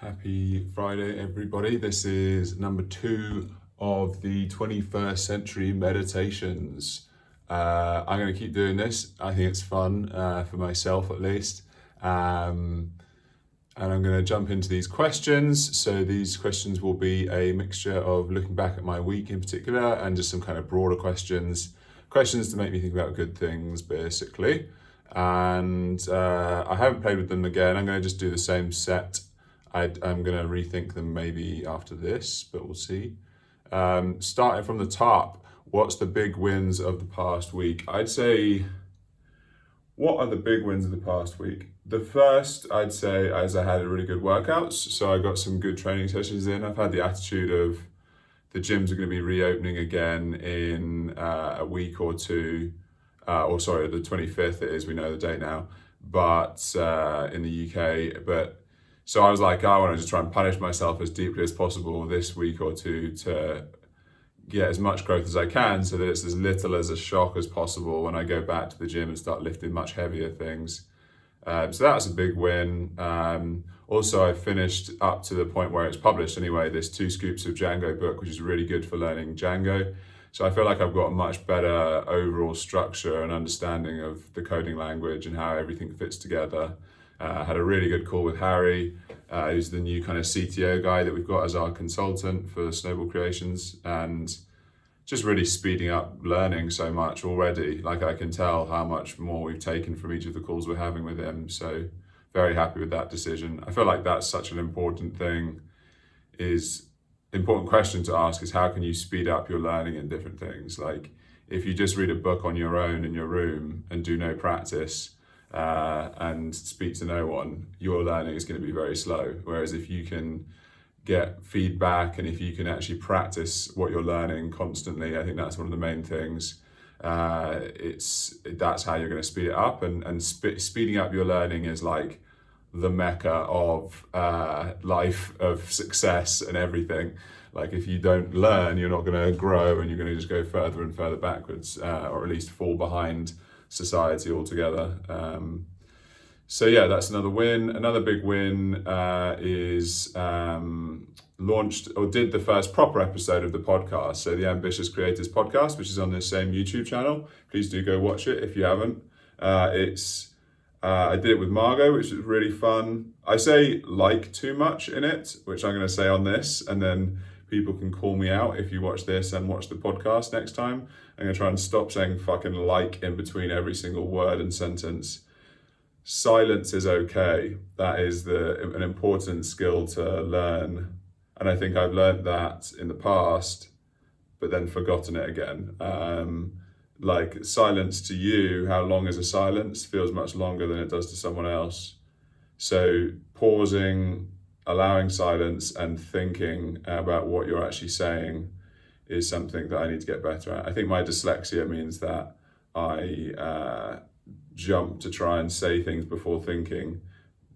Happy Friday, everybody. This is number 2 of the 21st century meditations. I'm going to keep doing this. I think it's fun, for myself at least. And I'm going to jump into these questions. So these questions will be a mixture of looking back at my week in particular and just some kind of broader questions to make me think about good things, basically. And I haven't played with them again. I'm going to just do the same set. I'm going to rethink them maybe after this, but we'll see. Starting from the top, what's the big wins of the past week? I'd say, what are the big wins of the past week? The first, I'd say, is I had a really good workouts. So I got some good training sessions in. I've had the attitude of the gyms are going to be reopening again in a week or two. The 25th it is, we know the date now, but in the UK. But so I was like, I want to just try and punish myself as deeply as possible this week or two to get as much growth as I can so that it's as little as a shock as possible when I go back to the gym and start lifting much heavier things. So that's a big win. Also, I finished up to the point where it's published anyway, this 2 Scoops of Django book, which is really good for learning Django. So I feel like I've got a much better overall structure and understanding of the coding language and how everything fits together. I had a really good call with Harry, who's the new kind of CTO guy that we've got as our consultant for Snowball Creations, and just really speeding up learning so much already. Like, I can tell how much more we've taken from each of the calls we're having with him. So very happy with that decision. I feel like that's such an important question to ask, is how can you speed up your learning in different things? Like, if you just read a book on your own in your room and do no practice, and speak to no one, your learning is going to be very slow. Whereas if you can get feedback and if you can actually practice what you're learning constantly, I think that's one of the main things. That's how you're going to speed it up, and speeding up your learning is like the mecca of life, of success and everything. Like, if you don't learn, you're not going to grow, and you're going to just go further and further backwards, or at least fall behind society altogether. So yeah, that's another win. Another big win is launched or did the first proper episode of the podcast. So the Ambitious Creators podcast, which is on this same YouTube channel. Please do go watch it if you haven't. I did it with Margot, which was really fun. I say like too much in it, which I'm going to say on this, and then people can call me out if you watch this and watch the podcast next time. I'm going to try and stop saying fucking like in between every single word and sentence. Silence is okay. That is an important skill to learn. And I think I've learned that in the past, but then forgotten it again. Like, silence to you, how long is a silence? Feels much longer than it does to someone else. So pausing, allowing silence and thinking about what you're actually saying is something that I need to get better at. I think my dyslexia means that I jump to try and say things before thinking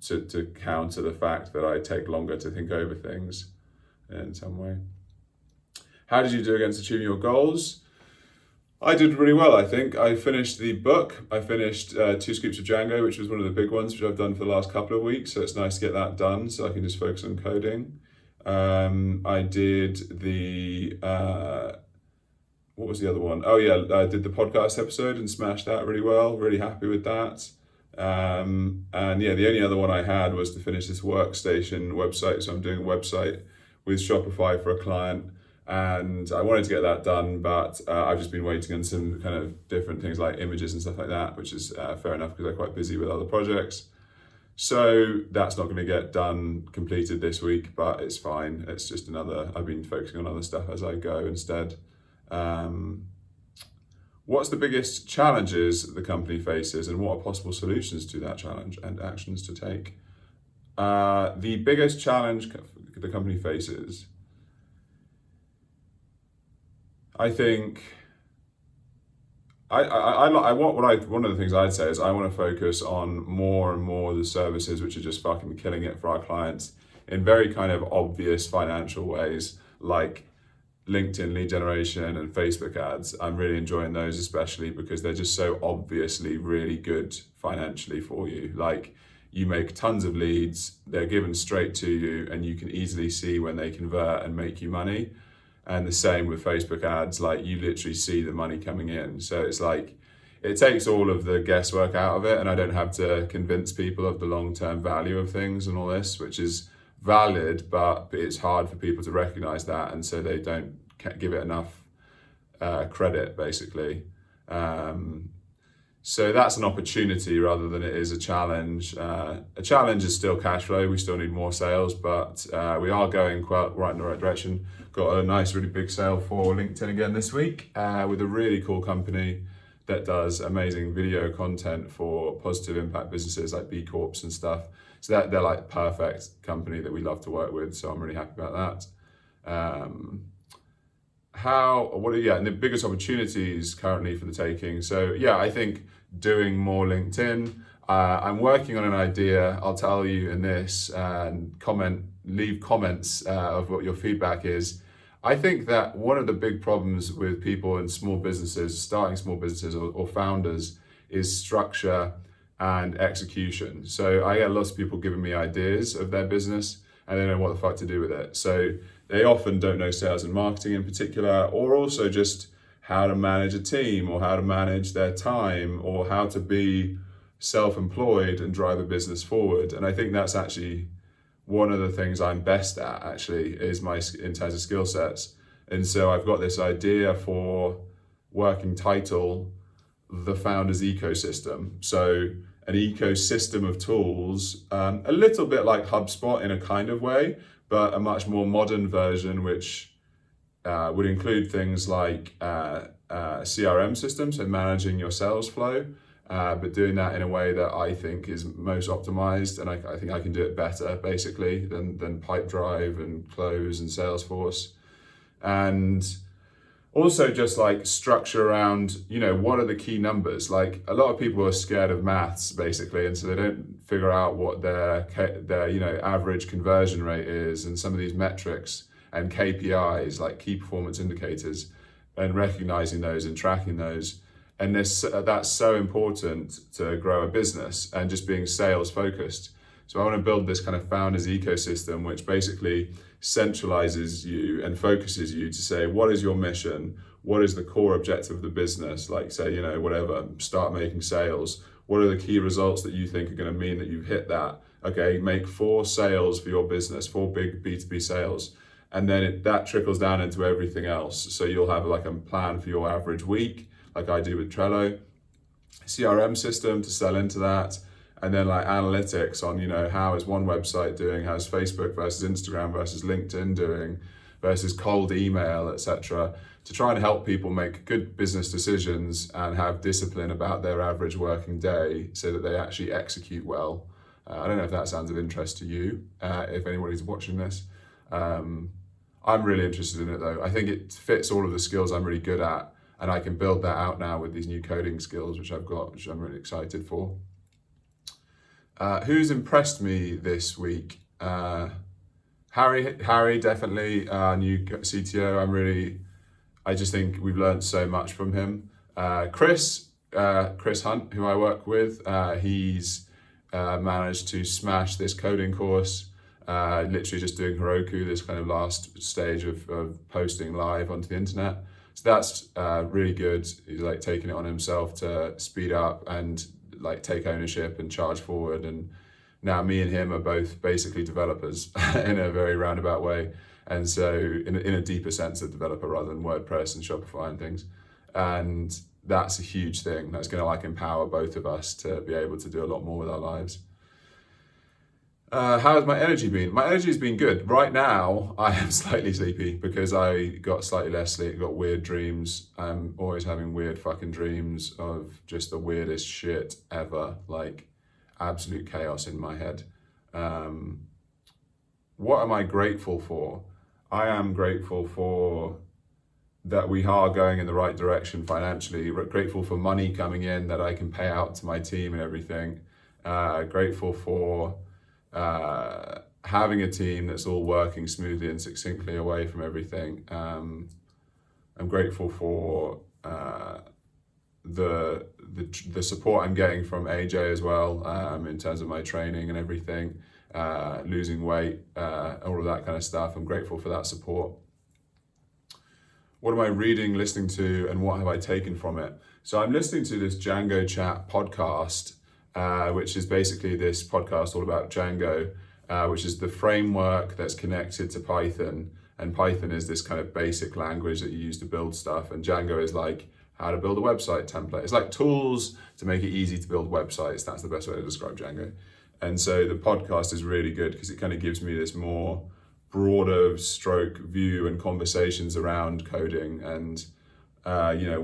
to counter the fact that I take longer to think over things in some way. How did you do against achieving your goals? I did really well, I think. I finished the book. I finished 2 Scoops of Django, which was one of the big ones, which I've done for the last couple of weeks. So it's nice to get that done so I can just focus on coding. I did the, what was the other one? Oh yeah, I did the podcast episode and smashed that really well. Really happy with that. And yeah, the only other one I had was to finish this workstation website. So I'm doing a website with Shopify for a client. And I wanted to get that done, but I've just been waiting on some kind of different things like images and stuff like that, which is fair enough because I'm quite busy with other projects. So that's not going to get completed this week, but it's fine. It's just I've been focusing on other stuff as I go instead. What's the biggest challenges the company faces, and what are possible solutions to that challenge and actions to take? The biggest challenge the company faces, I think, one of the things I'd say is I want to focus on more and more of the services which are just fucking killing it for our clients in very kind of obvious financial ways, like LinkedIn lead generation and Facebook ads. I'm really enjoying those, especially because they're just so obviously really good financially for you. Like, you make tons of leads, they're given straight to you, and you can easily see when they convert and make you money. And the same with Facebook ads, like you literally see the money coming in. So it's like, it takes all of the guesswork out of it, and I don't have to convince people of the long-term value of things and all this, which is valid, but it's hard for people to recognize that, and so they don't give it enough credit, basically. So that's an opportunity rather than it is a challenge. A challenge is still cash flow. We still need more sales, but we are going quite right in the right direction. Got a nice, really big sale for LinkedIn again this week with a really cool company that does amazing video content for positive impact businesses like B Corps and stuff. So they're like perfect company that we love to work with. So I'm really happy about that. And the biggest opportunities currently for the taking. So yeah, I think doing more LinkedIn. I'm working on an idea. I'll tell you in this, and leave comments of what your feedback is. I think that one of the big problems with people in small businesses, starting small businesses or founders, is structure and execution. So I get lots of people giving me ideas of their business and they don't know what the fuck to do with it. So they often don't know sales and marketing in particular, or also just how to manage a team or how to manage their time or how to be self-employed and drive a business forward. And I think that's actually one of the things I'm best at, actually, is in terms of skill sets. And so I've got this idea for working title, The Founder's Ecosystem. So an ecosystem of tools, a little bit like HubSpot in a kind of way, but a much more modern version, which would include things like CRM systems, so managing your sales flow, but doing that in a way that I think is most optimized, and I think I can do it better, basically, than Pipedrive and Close and Salesforce. And also just like structure around, what are the key numbers? Like a lot of people are scared of maths, basically, and so they don't figure out what their average conversion rate is, and some of these metrics and KPIs, like key performance indicators, and recognizing those and tracking those. And that's so important to grow a business and just being sales focused. So I want to build this kind of founders ecosystem, which basically centralizes you and focuses you to say, what is your mission? What is the core objective of the business? Like say, start making sales. What are the key results that you think are going to mean that you've hit that? Okay, make 4 sales for your business, 4 big B2B sales. And then that trickles down into everything else. So you'll have like a plan for your average week, like I do with Trello, CRM system to sell into that, and then like analytics on, how is one website doing, how's Facebook versus Instagram versus LinkedIn doing, versus cold email, etc., to try and help people make good business decisions and have discipline about their average working day so that they actually execute well. I don't know if that sounds of interest to you, if anybody's watching this. I'm really interested in it though. I think it fits all of the skills I'm really good at, and I can build that out now with these new coding skills, which I've got, which I'm really excited for. Who's impressed me this week? Harry, definitely, our new CTO. I just think we've learned so much from him. Chris Hunt, who I work with, he's managed to smash this coding course, literally just doing Heroku, this kind of last stage of posting live onto the internet. So that's really good. He's like taking it on himself to speed up and like take ownership and charge forward. And now me and him are both basically developers in a very roundabout way. And so in a deeper sense, a developer rather than WordPress and Shopify and things. And that's a huge thing. That's going to like empower both of us to be able to do a lot more with our lives. How has my energy been? My energy has been good. Right now, I am slightly sleepy because I got slightly less sleep, got weird dreams. I'm always having weird fucking dreams of just the weirdest shit ever, like absolute chaos in my head. What am I grateful for? I am grateful for that we are going in the right direction financially, grateful for money coming in that I can pay out to my team and everything. Grateful for having a team that's all working smoothly and succinctly away from everything. I'm grateful for the the support I'm getting from AJ as well, in terms of my training and everything, losing weight, all of that kind of stuff. I'm grateful for that support. What am I reading, listening to, and what have I taken from it? So I'm listening to this Django Chat podcast, which is basically this podcast all about Django, which is the framework that's connected to Python. And Python is this kind of basic language that you use to build stuff. And Django is like how to build a website template. It's like tools to make it easy to build websites. That's the best way to describe Django. And so the podcast is really good because it kind of gives me this more broader stroke view and conversations around coding and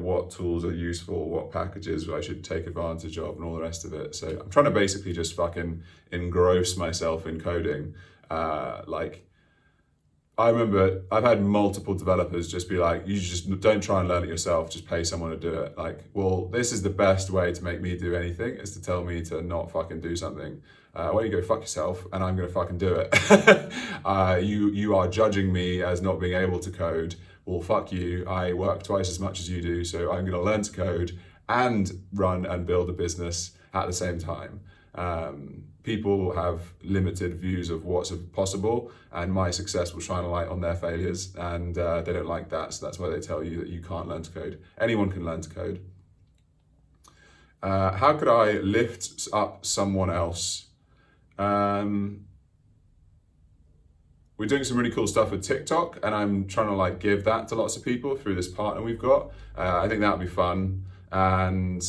what tools are useful, what packages I should take advantage of, and all the rest of it. So I'm trying to basically just fucking engross myself in coding. I remember I've had multiple developers just be like, you just don't try and learn it yourself, just pay someone to do it. Like, well, this is the best way to make me do anything, is to tell me to not fucking do something. Why don't you go fuck yourself and I'm gonna fucking do it. You are judging me as not being able to code. Well, fuck you, I work twice as much as you do, so I'm gonna learn to code and run and build a business at the same time. People have limited views of what's possible, and my success will shine a light on their failures, and they don't like that, so that's why they tell you that you can't learn to code. Anyone can learn to code. How could I lift up someone else? We're doing some really cool stuff with TikTok, and I'm trying to give that to lots of people through this partner we've got. I think that would be fun. And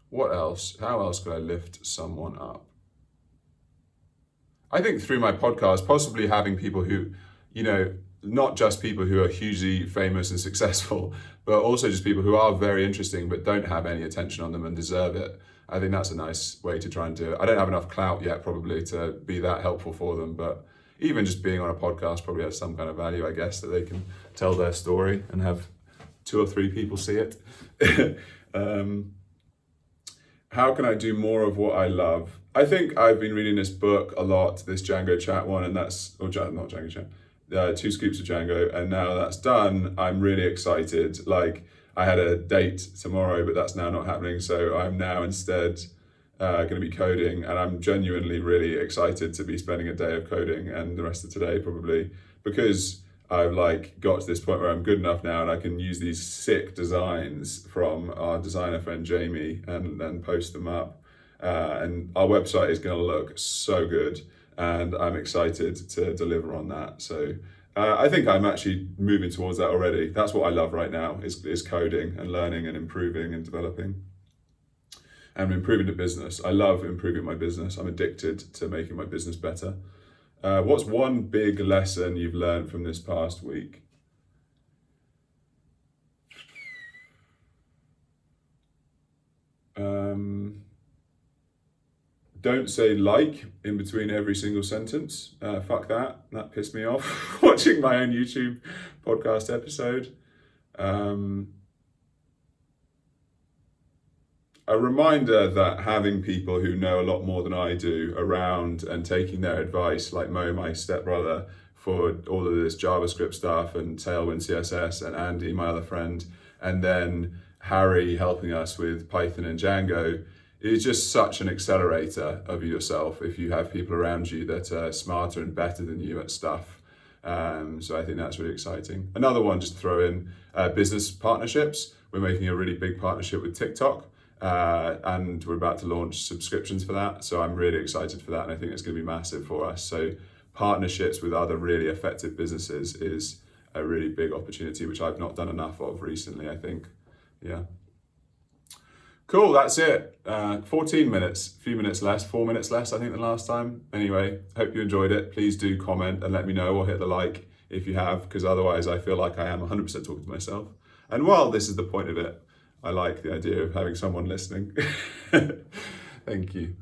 what else? How else could I lift someone up? I think through my podcast, possibly having people who, not just people who are hugely famous and successful, but also just people who are very interesting but don't have any attention on them and deserve it. I think that's a nice way to try and do it. I don't have enough clout yet probably to be that helpful for them, but even just being on a podcast probably has some kind of value, I guess, that they can tell their story and have 2 or 3 people see it. How can I do more of what I love? I think I've been reading this book a lot, this Django Chat one, and that's, not Django Chat, 2 Scoops of Django, and now that's done, I'm really excited. I had a date tomorrow, but that's now not happening, so I'm now instead going to be coding, and I'm genuinely really excited to be spending a day of coding, and the rest of today probably, because I've got to this point where I'm good enough now and I can use these sick designs from our designer friend Jamie and then post them up. And our website is going to look so good, and I'm excited to deliver on that. So I think I'm actually moving towards that already. That's what I love right now, is coding and learning and improving and developing. And improving the business. I love improving my business. I'm addicted to making my business better. What's one big lesson you've learned from this past week? Don't say in between every single sentence. Fuck that. That pissed me off watching my own YouTube podcast episode. A reminder that having people who know a lot more than I do around and taking their advice, like Mo, my stepbrother, for all of this JavaScript stuff, and Tailwind CSS, and Andy, my other friend, and then Harry helping us with Python and Django, is just such an accelerator of yourself if you have people around you that are smarter and better than you at stuff. So I think that's really exciting. Another one, just to throw in, business partnerships. We're making a really big partnership with TikTok. And we're about to launch subscriptions for that, so I'm really excited for that, and I think it's going to be massive for us. So partnerships with other really effective businesses is a really big opportunity, which I've not done enough of recently, I think. Yeah. Cool, that's it. 14 minutes, a few minutes less, 4 minutes less, I think, than last time. Anyway, hope you enjoyed it. Please do comment and let me know, or hit the like if you have, because otherwise I feel like I am 100% talking to myself. And while this is the point of it, I like the idea of having someone listening. Thank you.